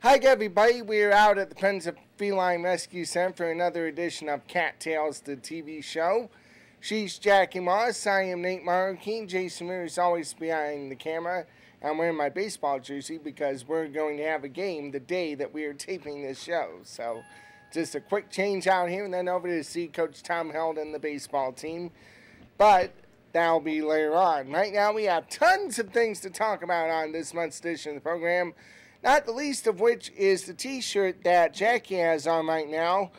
Hi everybody, we're out at the Friends of Feline Rescue Center for another edition of Cattails, the TV show. She's Jackie Moss, I am Nate Marroquin. Jason Muir is always behind the camera. I'm wearing my baseball jersey because we're going to have a game the day that we are taping this show. So just a quick change out here and then over to see Coach Tom Held and the baseball team. But that'll be later on. Right now we have tons of things to talk about on this month's edition of the program. Not the least of which is the t-shirt that Jackie has on right now.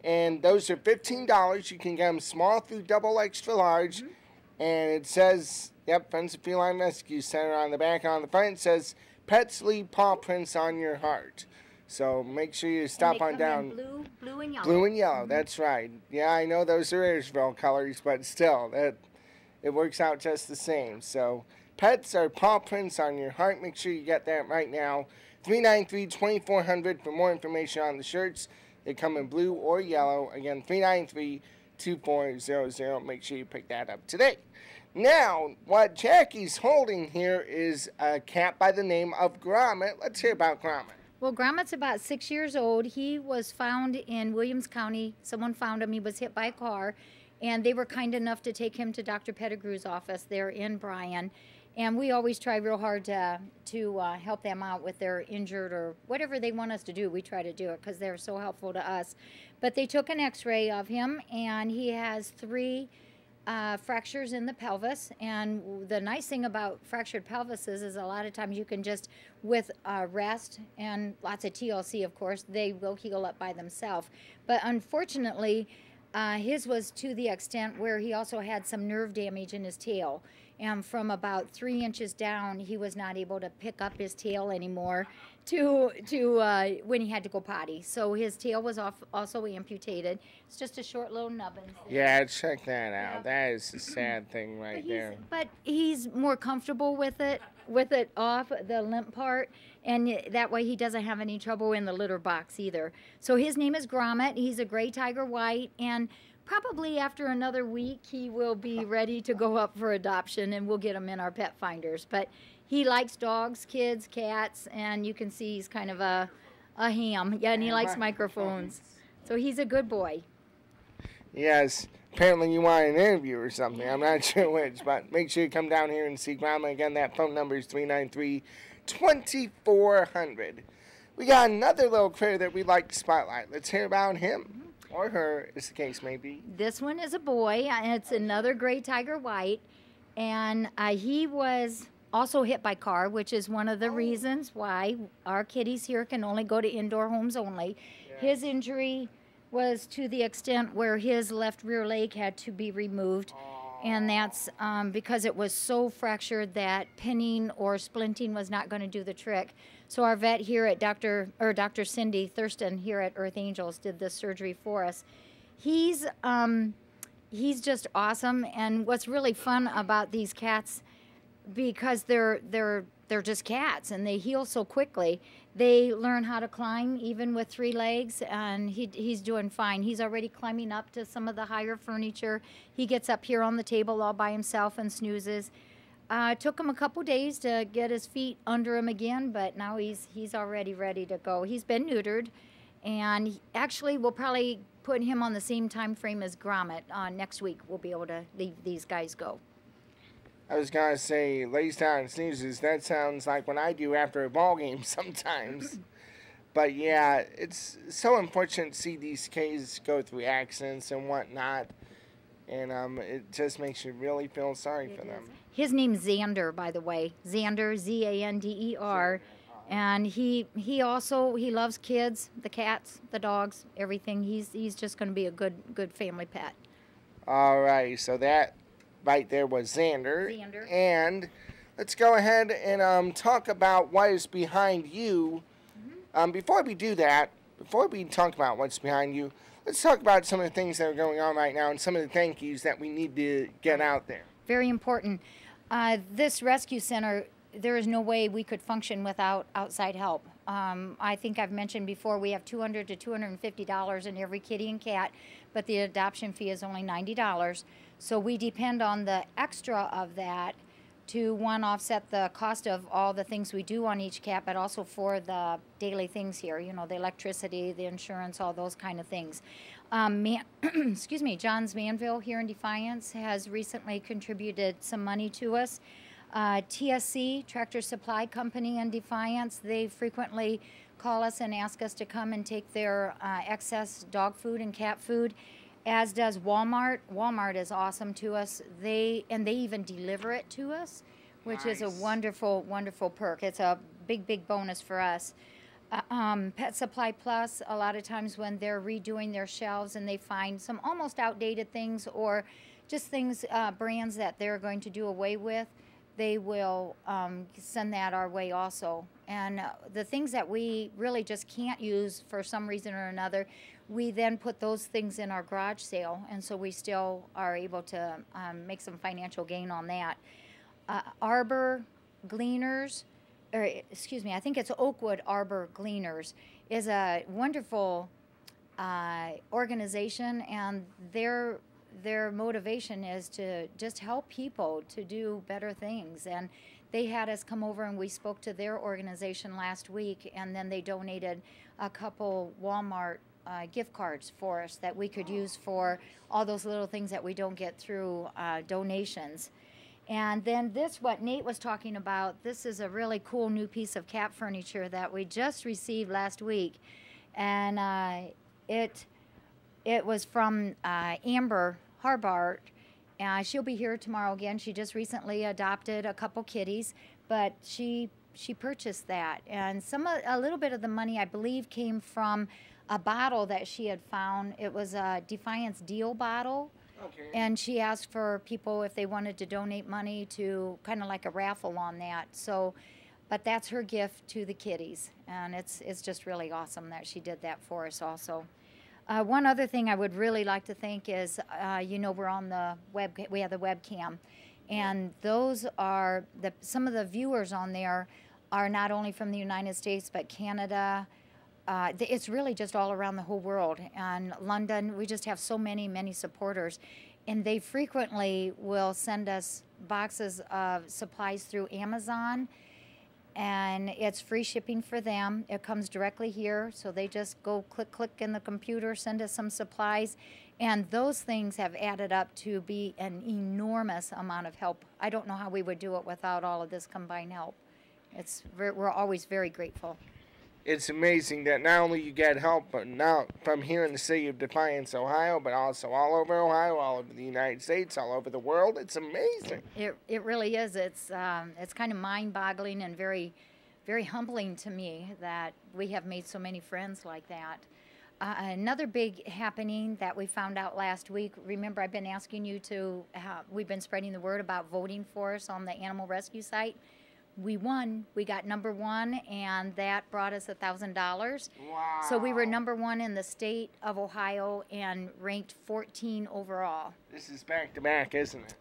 And those are $15. You can get them small through double extra large. Mm-hmm. And it says, yep, Friends of Feline Rescue Center on the back. On the front it says, Pets Leave Paw Prints on Your Heart. So make sure you stop on down. Blue and yellow. Blue and yellow, that's right. Yeah, I know those are Ayersville colors, but still, it works out just the same. So Pets are Paw Prints on Your Heart. Make sure you get that right now. 393-2400 for more information on the shirts. They come in blue or yellow. Again, 393-2400. Make sure you pick that up today. Now, what Jackie's holding here is a cat by the name of Gromit. Let's hear about Gromit. Well, Gromit's about 6 years old. He was found in Williams County. Someone found him. He was hit by a car, and they were kind enough to take him to Dr. Pettigrew's office there in Bryan. And we always try real hard to help them out with their injured or whatever they want us to do. We try to do it because they're so helpful to us. But they took an x-ray of him, and he has 3 fractures in the pelvis. And the nice thing about fractured pelvises is a lot of times you can just, with rest and lots of TLC, of course, they will heal up by themselves. But unfortunately, his was to the extent where he also had some nerve damage in his tail. And from about 3 inches down, he was not able to pick up his tail anymore to when he had to go potty. So his tail was also amputated. It's just a short little nubbin. Yeah, check that out. That is a sad thing right there. But he's more comfortable with it off the limp part, and that way he doesn't have any trouble in the litter box either. So his name is Gromit. He's a gray tiger white, and probably after another week, he will be ready to go up for adoption, and we'll get him in our pet finders. But he likes dogs, kids, cats, and you can see he's kind of a ham. Yeah, and he likes microphones. So he's a good boy. Yes. Apparently you want an interview or something. I'm not sure which, but make sure you come down here and see Grandma. Again, that phone number is 393-2400. We got another little critter that we'd like to spotlight. Let's hear about him. Or her, as the case may be. This one is a boy, and it's another gray tiger white, and he was also hit by car, which is one of the reasons why our kitties here can only go to indoor homes only. Yeah. His injury was to the extent where his left rear leg had to be removed, and that's because it was so fractured that pinning or splinting was not going to do the trick. So our vet here at Dr. Cindy Thurston here at Earth Angels did this surgery for us. He's just awesome, and what's really fun about these cats, because they're just cats and they heal so quickly. They learn how to climb even with 3 legs, and he's doing fine. He's already climbing up to some of the higher furniture. He gets up here on the table all by himself and snoozes. Took him a couple days to get his feet under him again, but now he's already ready to go. He's been neutered, and actually we'll probably put him on the same time frame as Gromit. Next week we'll be able to leave these guys go. I was going to say, lays down and sneezes. That sounds like what I do after a ball game sometimes. But yeah, it's so unfortunate to see these kids go through accidents and whatnot. And it just makes you really feel sorry for them. His name's Xander, by the way. Xander, Zander. And he loves kids, the cats, the dogs, everything. He's just going to be a good family pet. All right, so that right there was Xander. And let's go ahead and talk about what is behind you. Before we do that, before we talk about what's behind you, let's talk about some of the things that are going on right now and some of the thank yous that we need to get out there. Very important. This rescue center, there is no way we could function without outside help. I think I've mentioned before we have $200 to $250 in every kitty and cat, but the adoption fee is only $90. So we depend on the extra of that to, one, offset the cost of all the things we do on each cat, but also for the daily things here, you know, the electricity, the insurance, all those kind of things. Excuse me, John's Manville here in Defiance has recently contributed some money to us. TSC, Tractor Supply Company in Defiance, they frequently call us and ask us to come and take their excess dog food and cat food, as does Walmart. Walmart is awesome to us. They even deliver it to us, which is a wonderful, wonderful perk. It's a big, big bonus for us. Pet Supply Plus, a lot of times when they're redoing their shelves and they find some almost outdated things or just things, brands that they're going to do away with, they will send that our way also. And the things that we really just can't use for some reason or another, we then put those things in our garage sale, and so we still are able to make some financial gain on that. Arbor Gleaners, or excuse me, I think it's Oakwood Arbor Gleaners, is a wonderful organization, and their motivation is to just help people to do better things. And they had us come over and we spoke to their organization last week, and then they donated a couple Walmart gift cards for us that we could use for all those little things that we don't get through donations. And then this, what Nate was talking about, this is a really cool new piece of cat furniture that we just received last week. And it was from Amber Harbart. She'll be here tomorrow again. She just recently adopted a couple kitties, but she purchased that. And a little bit of the money, I believe, came from a bottle that she had found. It was a Defiance Deal bottle. Okay. And she asked for people if they wanted to donate money to kind of like a raffle on that. So, but that's her gift to the kitties, and it's just really awesome that she did that for us also. One other thing I would really like to thank is, you know, we're on the web, we have the webcam, and those are some of the viewers on there are not only from the United States but Canada. It's really just all around the whole world. And London, we just have so many supporters. And they frequently will send us boxes of supplies through Amazon. And it's free shipping for them. It comes directly here. So they just go click in the computer, send us some supplies. And those things have added up to be an enormous amount of help. I don't know how we would do it without all of this combined help. We're always very grateful. It's amazing that not only you get help, but now from here in the city of Defiance, Ohio, but also all over Ohio, all over the United States, all over the world. It's amazing. It really is. It's kind of mind-boggling and very, very humbling to me that we have made so many friends like that. Another big happening that we found out last week, remember I've been asking you we've been spreading the word about voting for us on the animal rescue site. We won. We got number one, and that brought us $1,000. Wow. So we were number one in the state of Ohio and ranked 14 overall. This is back-to-back, isn't it?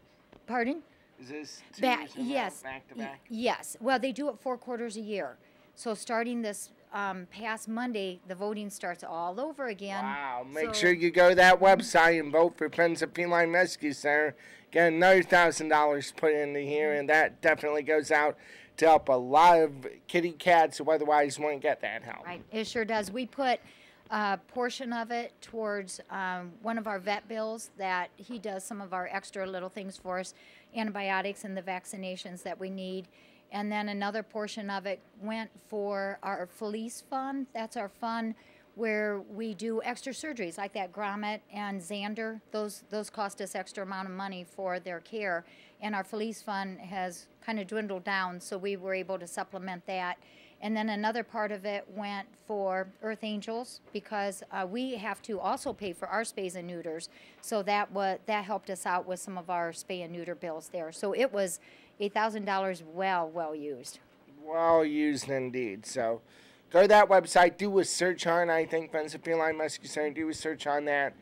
Pardon? Is this back-to-back? Yes. Well, they do it 4 quarters a year. So starting this past Monday, the voting starts all over again. Wow. Make sure you go to that website and vote for Friends of Feline Rescue Center. Get another $1,000 put into here, and that definitely goes out to help a lot of kitty cats who otherwise won't get that help. Right, it sure does. We put a portion of it towards one of our vet bills that he does some of our extra little things for us, antibiotics and the vaccinations that we need. And then another portion of it went for our Felines fund. That's our fund where we do extra surgeries like that Grommet and Xander. Those cost us extra amount of money for their care. And our Felines fund has kind of dwindled down, so we were able to supplement that. And then another part of it went for Earth Angels because we have to also pay for our spays and neuters. So that helped us out with some of our spay and neuter bills there. So it was $8,000 well used. Well used indeed. So go to that website, do a search on, I think, Friends of Feline Rescue Center, do a search on that,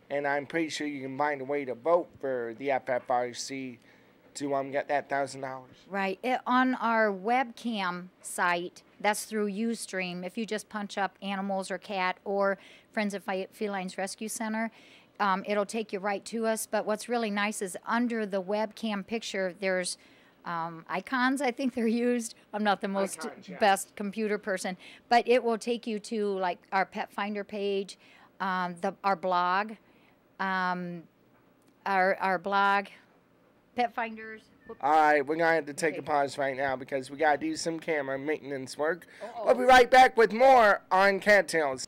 and I'm pretty sure you can find a way to vote for the FFRC to get that $1,000. Right. On our webcam site, that's through Ustream. If you just punch up animals or cat or Friends of Felines Rescue Center, it'll take you right to us. But what's really nice is under the webcam picture, there's icons, I think they're used. I'm not the most Icons, yeah. best computer person, but it will take you to like our pet finder page, our blog, our blog, pet finders. All right, we're going to have to take a pause right now because we got to do some camera maintenance work. Uh-oh. We'll be right back with more on Cattails.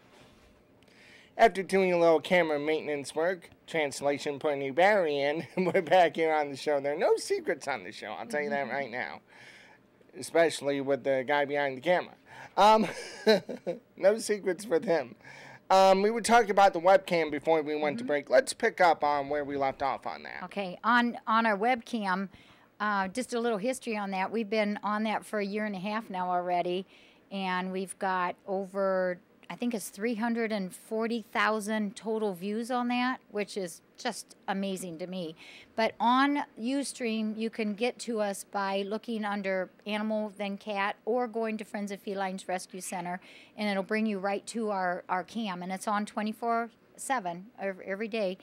After doing a little camera maintenance work, translation, put a new battery in, we're back here on the show. There are no secrets on the show, I'll tell you that right now. Especially with the guy behind the camera. No secrets with him. We were talking about the webcam before we went to break. Let's pick up on where we left off on that. Okay, on our webcam, just a little history on that. We've been on that for 1.5 years now already, and we've got over, I think it's 340,000 total views on that, which is just amazing to me. But on Ustream, you can get to us by looking under Animal, then Cat, or going to Friends of Felines Rescue Center, and it'll bring you right to our cam, and it's on 24/7 every day.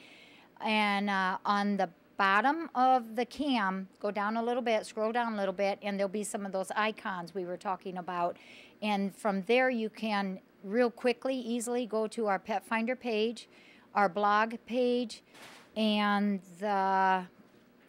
And on the bottom of the cam, go down a little bit, scroll down a little bit, and there'll be some of those icons we were talking about. And from there, you can real quickly, easily go to our Pet Finder page, our blog page, and the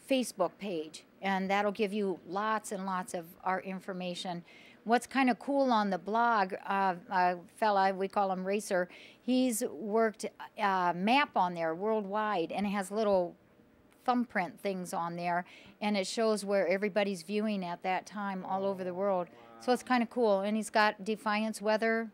Facebook page. And that'll give you lots and lots of our information. What's kind of cool on the blog, a fella, we call him Racer, he's worked a map on there worldwide, and it has little thumbprint things on there, and it shows where everybody's viewing at that time all over the world. So it's kind of cool. And he's got Defiance weather,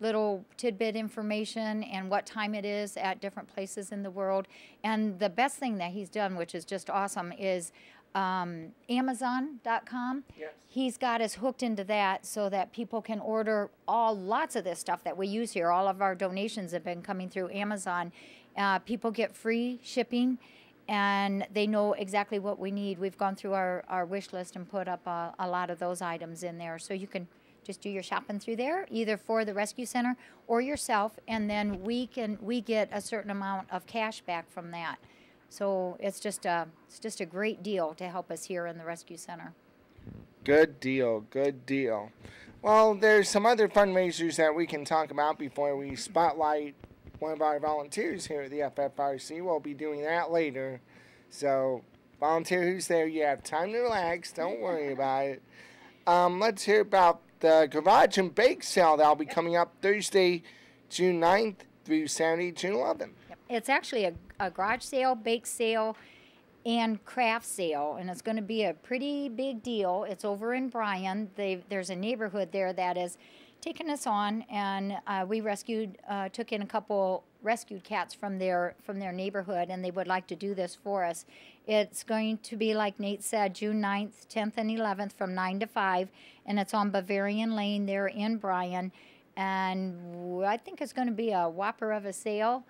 little tidbit information, and what time it is at different places in the world. And the best thing that he's done, which is just awesome, is Amazon.com. Yes. He's got us hooked into that so that people can order lots of this stuff that we use here. All of our donations have been coming through Amazon. People get free shipping, and they know exactly what we need. We've gone through our wish list and put up a lot of those items in there. So you can just do your shopping through there, either for the rescue center or yourself, and then we get a certain amount of cash back from that. So it's just a great deal to help us here in the rescue center. Good deal, good deal. Well, there's some other fundraisers that we can talk about before we spotlight one of our volunteers here at the FFRC. We'll be doing that later. So, volunteer who's there, you have time to relax. Don't worry about it. Let's hear about the Garage and Bake Sale that'll be coming up Thursday, June 9th through Saturday, June 11th. It's actually a garage sale, bake sale, and craft sale, and it's going to be a pretty big deal. It's over in Bryan. There's a neighborhood there that is taking us on, and we took in a couple rescued cats from their neighborhood, and they would like to do this for us. It's going to be, like Nate said, June 9th, 10th, and 11th from 9 to 5, and it's on Bavarian Lane there in Bryan, and I think it's going to be a whopper of a sale.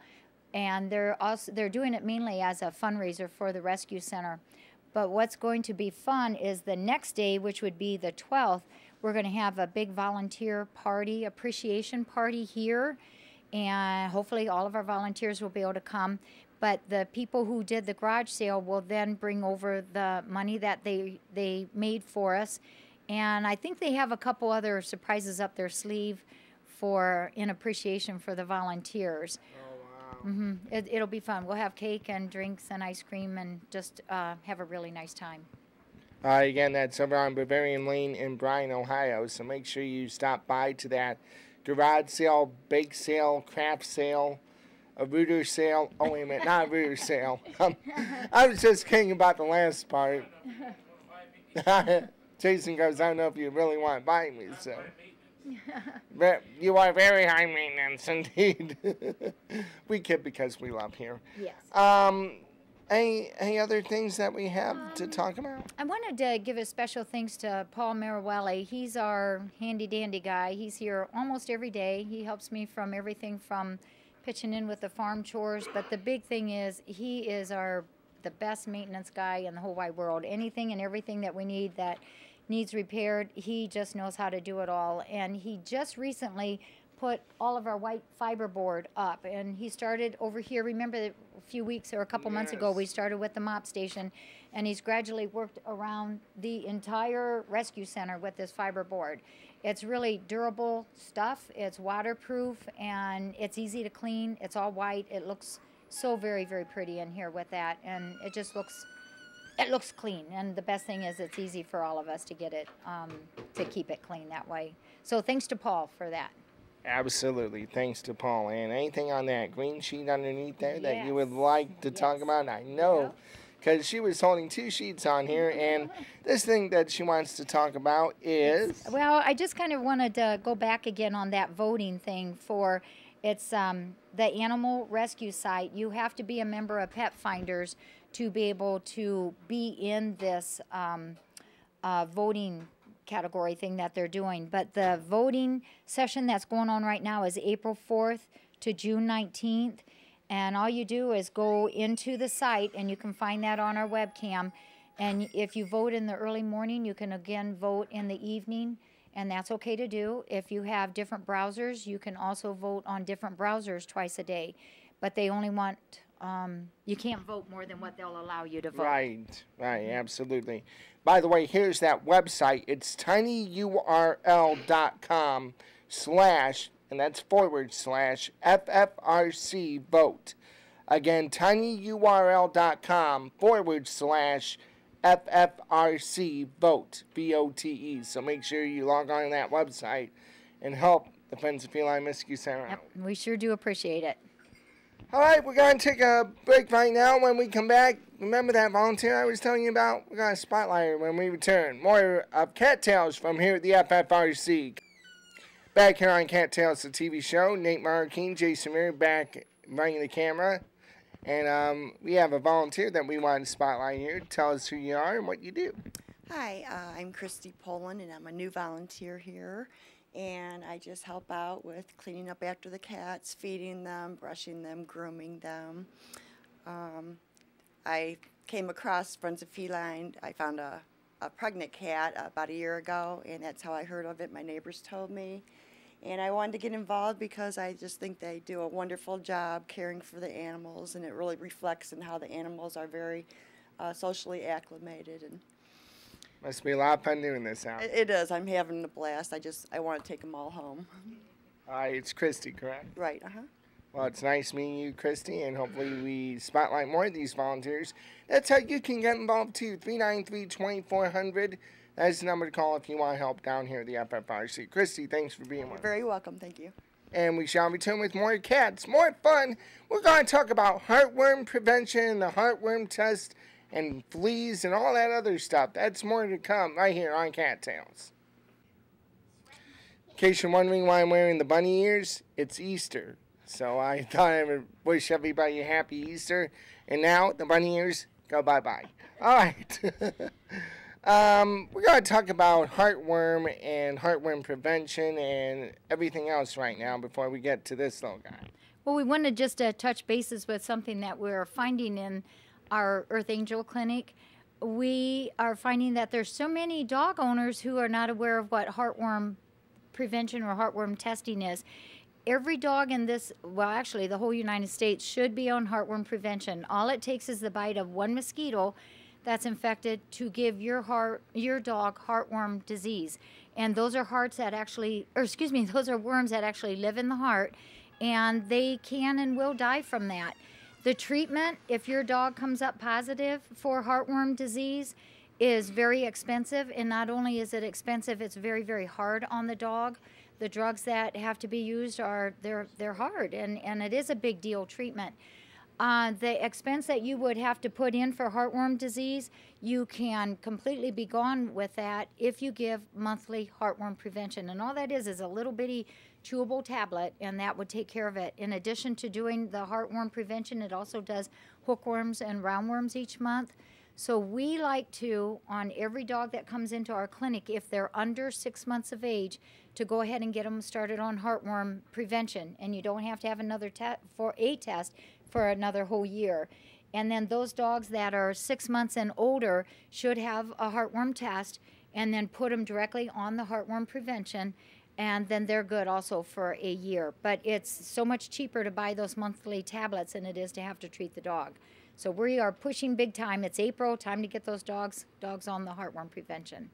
And they're doing it mainly as a fundraiser for the rescue center. But what's going to be fun is the next day, which would be the 12th, we're going to have a big volunteer party, appreciation party here, and hopefully all of our volunteers will be able to come. But the people who did the garage sale will then bring over the money that they made for us, and I think they have a couple other surprises up their sleeve in appreciation for the volunteers. Mm-hmm. It'll be fun. We'll have cake and drinks and ice cream and just have a really nice time. Again, that's over on Bavarian Lane in Bryan, Ohio. So make sure you stop by to that garage sale, bake sale, craft sale, a rooter sale. Oh, wait a minute, not a rooter sale. I was just kidding about the last part. Jason goes, I don't know if you really want to buy me, so. You are very high maintenance indeed. We kid because we love here. Yes. Any other things that we have to talk about? I wanted to give a special thanks to Paul Marawelli. He's our handy dandy guy. He's here almost every day. He helps me from everything from pitching in with the farm chores, but the big thing is he is the best maintenance guy in the whole wide world. Anything and everything that we need that needs repaired, he just knows how to do it all. And he just recently put all of our white fiberboard up. And he started over here. Remember a few weeks or a couple months ago, we started with the mop station, and he's gradually worked around the entire rescue center with this fiberboard. It's really durable stuff. It's waterproof, and it's easy to clean. It's all white. It looks so very, very pretty in here with that, and it just looks clean. And the best thing is it's easy for all of us to get it, to keep it clean that way. So thanks to Paul for that. Absolutely. Thanks to Paul. And anything on that green sheet underneath there that you would like to talk about? I know, because she was holding 2 sheets on here, and this thing that she wants to talk about is... Well, I just kind of wanted to go back again on that voting thing for... It's the animal rescue site. You have to be a member of Pet Finders to be able to be in this voting category thing that they're doing. But the voting session that's going on right now is April 4th to June 19th. And all you do is go into the site, and you can find that on our webcam. And if you vote in the early morning, you can again vote in the evening. And that's okay to do. If you have different browsers, you can also vote on different browsers twice a day. But they only want, you can't vote more than what they'll allow you to vote. Right, absolutely. By the way, here's that website. It's tinyurl.com/ and that's /FFRC vote. Again, tinyurl.com / FFRC vote, VOTE. So make sure you log on to that website and help the Friends of Feline Rescue Center out. Yep, we sure do appreciate it. All right, we're going to take a break right now. When we come back, remember that volunteer I was telling you about? We're going to spotlight her when we return. More of Cattails from here at the FFRC. Back here on Cattails, the TV show. Nate Marroquin, Jason Murray back running the camera. And we have a volunteer that we want to spotlight here. Tell us who you are and what you do. Hi, I'm Christy Poland, and I'm a new volunteer here. And I just help out with cleaning up after the cats, feeding them, brushing them, grooming them. I came across Friends of Feline. I found a pregnant cat about a year ago, and that's how I heard of it. My neighbors told me. And I wanted to get involved because I just think they do a wonderful job caring for the animals, and it really reflects in how the animals are very socially acclimated. And must be a lot of fun doing this out. It is. I'm having a blast. I want to take them all home. It's Christy, correct? Right, Well, it's nice meeting you, Christy, and hopefully we spotlight more of these volunteers. That's how you can get involved, too. 393-2400. That's the number to call if you want help down here at the FFRC. Christy, thanks for being with us. You're very welcome. Thank you. And we shall return with more cats, more fun. We're going to talk about heartworm prevention, the heartworm test, and fleas, and all that other stuff. That's more to come right here on Cattails. In case you're wondering why I'm wearing the bunny ears, it's Easter. So I thought I would wish everybody a happy Easter. And now the bunny ears go bye-bye. All right. We're going to talk about heartworm and heartworm prevention and everything else right now before we get to this little guy. Well, we wanted just to touch bases with something that we're finding in our Earth Angel Clinic. We are finding that there's so many dog owners who are not aware of what heartworm prevention or heartworm testing is. Every dog in this, well, actually, the whole United States should be on heartworm prevention. All it takes is the bite of one mosquito that's infected to give your dog heartworm disease. And those are those are worms that actually live in the heart, and they can and will die from that. The treatment, if your dog comes up positive for heartworm disease, is very expensive. And not only is it expensive, it's very, very hard on the dog. The drugs that have to be used they're hard, and it is a big deal treatment. The expense that you would have to put in for heartworm disease, you can completely be gone with that if you give monthly heartworm prevention. And all that is a little bitty chewable tablet, and that would take care of it. In addition to doing the heartworm prevention, it also does hookworms and roundworms each month. So we like to, on every dog that comes into our clinic, if they're under 6 months of age, to go ahead and get them started on heartworm prevention. And you don't have to have another test for another whole year. And then those dogs that are 6 months and older should have a heartworm test, and then put them directly on the heartworm prevention. and then they're good also for a year. But it's so much cheaper to buy those monthly tablets than it is to have to treat the dog. So we are pushing big time. It's April, time to get those dogs on the heartworm prevention.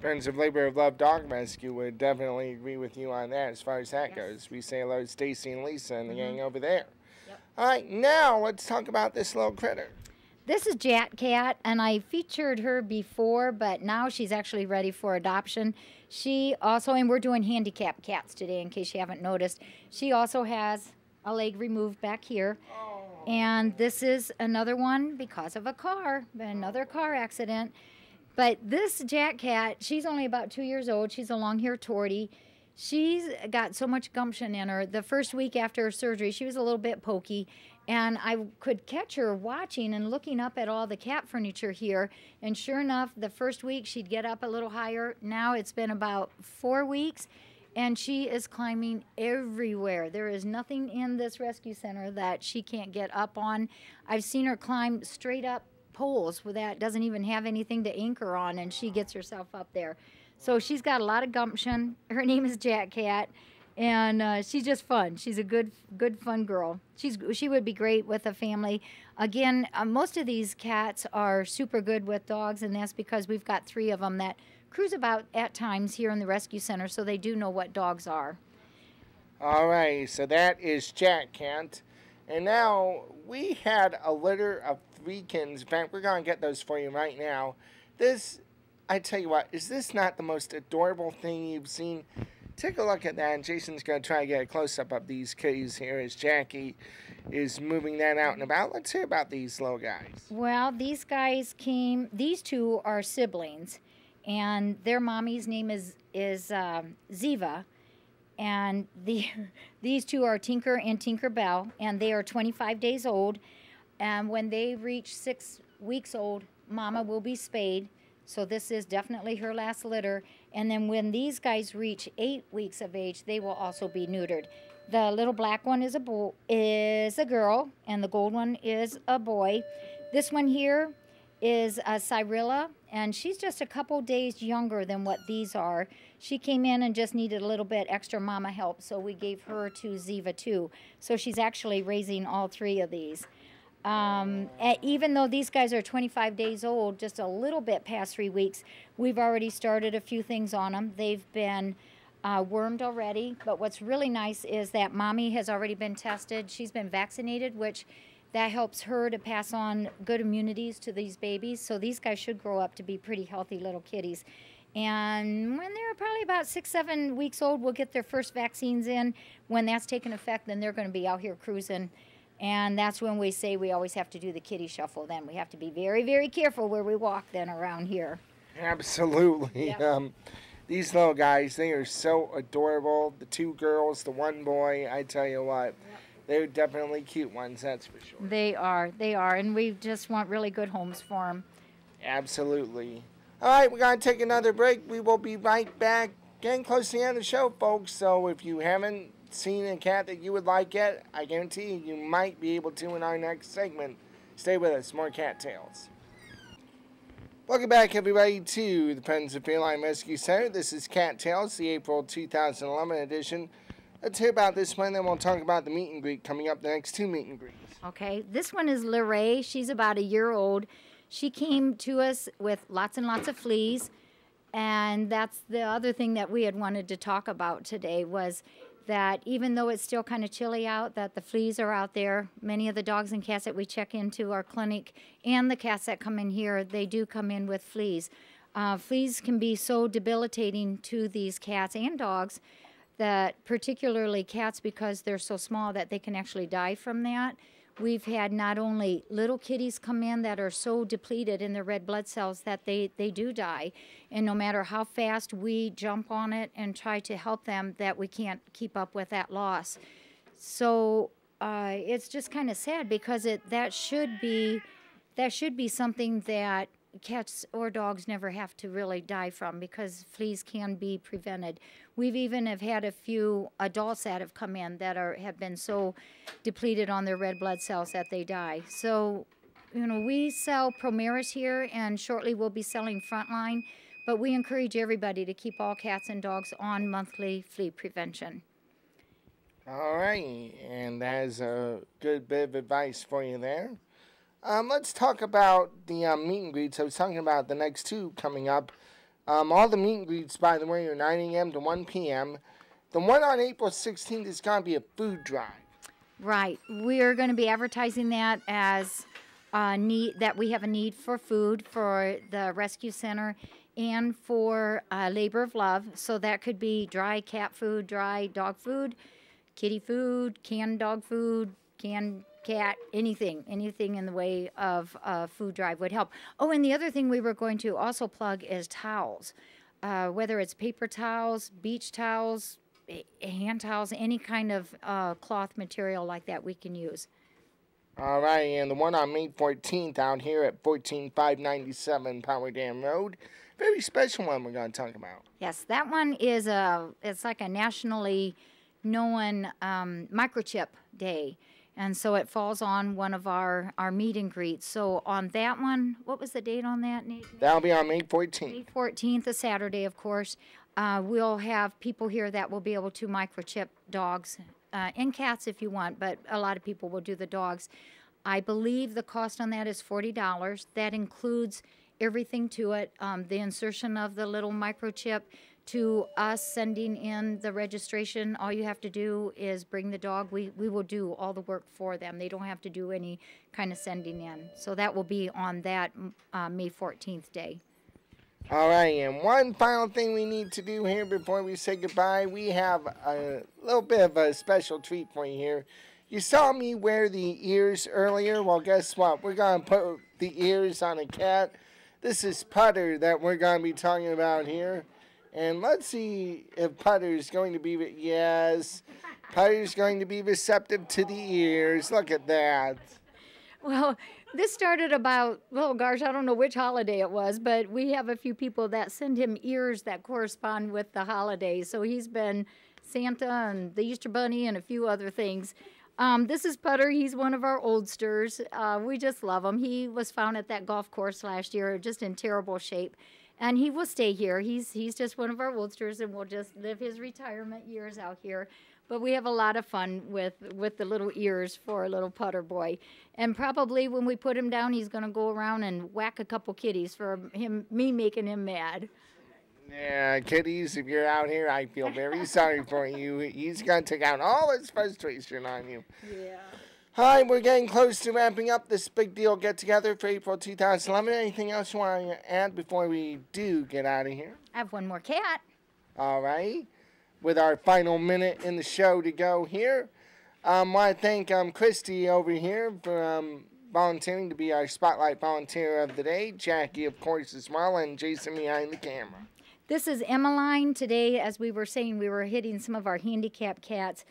Friends of Labor of Love Dog Rescue would definitely agree with you on that as far as that Yes. goes. We say hello to Stacy and Lisa and the gang over there. Yep. All right, now let's talk about this little critter. This is Jat Cat, and I featured her before, but now she's actually ready for adoption. She also, and we're doing handicapped cats today in case you haven't noticed, she also has a leg removed back here. And this is another one because of another car accident. But this Jat Cat, she's only about 2 years old. She's a long-haired tortie. She's got so much gumption in her. The first week after her surgery, she was a little bit pokey, and I could catch her watching and looking up at all the cat furniture here. And sure enough, the first week she'd get up a little higher. Now it's been about 4 weeks, and she is climbing everywhere. There is nothing in this rescue center that she can't get up on. I've seen her climb straight up poles where that doesn't even have anything to anchor on, and she gets herself up there. So she's got a lot of gumption. Her name is Jat Cat, and she's just fun. She's a good, fun girl. She would be great with a family. Again, most of these cats are super good with dogs, and that's because we've got 3 of them that cruise about at times here in the rescue center, so they do know what dogs are. All right, so that is Jat Cat. And now we had a litter of 3 kittens. In fact, we're going to get those for you right now. This, I tell you what, is this not the most adorable thing you've seen? Take a look at that, and Jason's going to try to get a close-up of these kitties here as Jackie is moving that out and about. Let's hear about these little guys. Well, these 2 are siblings, and their mommy's name is Ziva. And these 2 are Tinker and Tinker Bell, and they are 25 days old. And when they reach 6 weeks old, Mama will be spayed. So this is definitely her last litter. And then when these guys reach 8 weeks of age, they will also be neutered. The little black one is a girl, and the gold one is a boy. This one here is a Cyrilla, and she's just a couple days younger than what these are. She came in and just needed a little bit extra mama help, so we gave her to Ziva too. So she's actually raising all 3 of these. Even though these guys are 25 days old, just a little bit past 3 weeks, we've already started a few things on them. They've been wormed already, but what's really nice is that mommy has already been tested. She's been vaccinated, which that helps her to pass on good immunities to these babies. So these guys should grow up to be pretty healthy little kitties. And when they're probably about 6-7 weeks old, we'll get their first vaccines in. When that's taken effect, then they're going to be out here cruising. And that's when we say we always have to do the kitty shuffle then. We have to be very, very careful where we walk then around here. Absolutely. Yep. These little guys, they are so adorable. The 2 girls, the 1 boy, I tell you what. Yep. They're definitely cute ones, that's for sure. They are, and we just want really good homes for them. Absolutely. All right, we're going to take another break. We will be right back. Getting close to the end of the show, folks, so if you haven't seen a cat that you would like yet, I guarantee you might be able to in our next segment. Stay with us, more Cattails. Welcome back, everybody, to the Friends of Feline Rescue Center. This is Cattails, the April 2011 edition. Let's hear about this one, then we'll talk about the meet and greet coming up, the next 2 meet and greets. Okay, this one is Lorraine. She's about a year old. She came to us with lots and lots of fleas, and that's the other thing that we had wanted to talk about today was that even though it's still kind of chilly out, that the fleas are out there. Many of the dogs and cats that we check into our clinic and the cats that come in here, they do come in with fleas. Fleas can be so debilitating to these cats and dogs, that particularly cats, because they're so small, that they can actually die from that. We've had not only little kitties come in that are so depleted in their red blood cells that they do die, and no matter how fast we jump on it and try to help them, that we can't keep up with that loss. So it's just kind of sad because that should be something that cats or dogs never have to really die from, because fleas can be prevented. We've even have had a few adults that have come in that have been so depleted on their red blood cells that they die. So, we sell Promeris here, and shortly we'll be selling Frontline. But we encourage everybody to keep all cats and dogs on monthly flea prevention. All right, and that is a good bit of advice for you there. Let's talk about the meet and greets. I was talking about the next two coming up. All the meet and greets, by the way, are 9 a.m. to 1 p.m. The one on April 16th is going to be a food drive. Right. We're going to be advertising that as that we have a need for food for the rescue center and for labor of love. So that could be dry cat food, dry dog food, kitty food, canned dog food, canned cat, anything in the way of food drive would help. Oh, and the other thing we were going to also plug is towels, whether it's paper towels, beach towels, hand towels, any kind of cloth material like that we can use. All right, and the one on May 14th out here at 14597 Power Dam Road, very special one we're going to talk about. Yes, that one is it's like a nationally known microchip day. And so it falls on one of our meet and greets. So on that one, what was the date on that, Nate? That'll be on May 14th. May 14th, a Saturday, of course. We'll have people here that will be able to microchip dogs and cats if you want, but a lot of people will do the dogs. I believe the cost on that is $40. That includes everything to it, the insertion of the little microchip, to us sending in the registration. All you have to do is bring the dog. We will do all the work for them. They don't have to do any kind of sending in. So that will be on that May 14th day. All right, and one final thing we need to do here before we say goodbye. We have a little bit of a special treat for you here. You saw me wear the ears earlier. Well, guess what? We're going to put the ears on a cat. This is Putter that we're going to be talking about here. And let's see if Putter's going to be, yes, Putter's going to be receptive to the ears. Look at that. Well, this started about, well, gosh, I don't know which holiday it was, but we have a few people that send him ears that correspond with the holidays. So he's been Santa and the Easter Bunny and a few other things. This is Putter. He's one of our oldsters. We just love him. He was found at that golf course last year, just in terrible shape. And he will stay here. He's just one of our oldsters, and we'll just live his retirement years out here. But we have a lot of fun with the little ears for a little Putter boy. And probably when we put him down, he's going to go around and whack a couple kitties for me making him mad. Yeah, kitties, if you're out here, I feel very sorry for you. He's going to take out all his frustration on you. Yeah. Hi, we're getting close to wrapping up this big deal get-together for April 2011. Anything else you want to add before we do get out of here? I have one more cat. All right. With our final minute in the show to go here, I want to thank Christy over here for volunteering to be our Spotlight Volunteer of the Day. Jackie, of course, as well, and Jason behind the camera. This is Emmeline. Today, as we were saying, we were hitting some of our handicapped cats.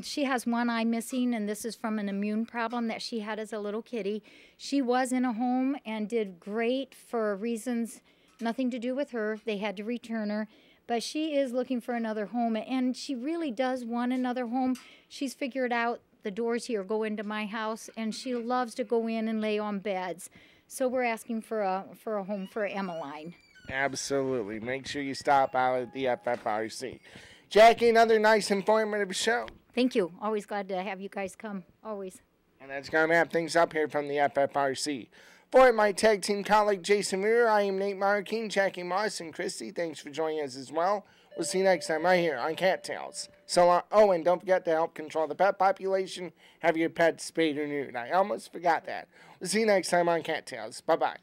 She has one eye missing, and this is from an immune problem that she had as a little kitty. She was in a home and did great for reasons nothing to do with her. They had to return her, but she is looking for another home, and she really does want another home. She's figured out the doors here go into my house, and she loves to go in and lay on beds. So we're asking for a home for Emmeline. Absolutely. Make sure you stop out at the FFRC. Jackie, another nice informative show. Thank you. Always glad to have you guys come. Always. And that's going to wrap things up here from the FFRC. For my tag team colleague Jason Muir, I am Nate Marroquin, Jackie Moss, and Christy. Thanks for joining us as well. We'll see you next time right here on Cattails. So, and don't forget to help control the pet population. Have your pets spayed or neutered. I almost forgot that. We'll see you next time on Cattails. Bye-bye.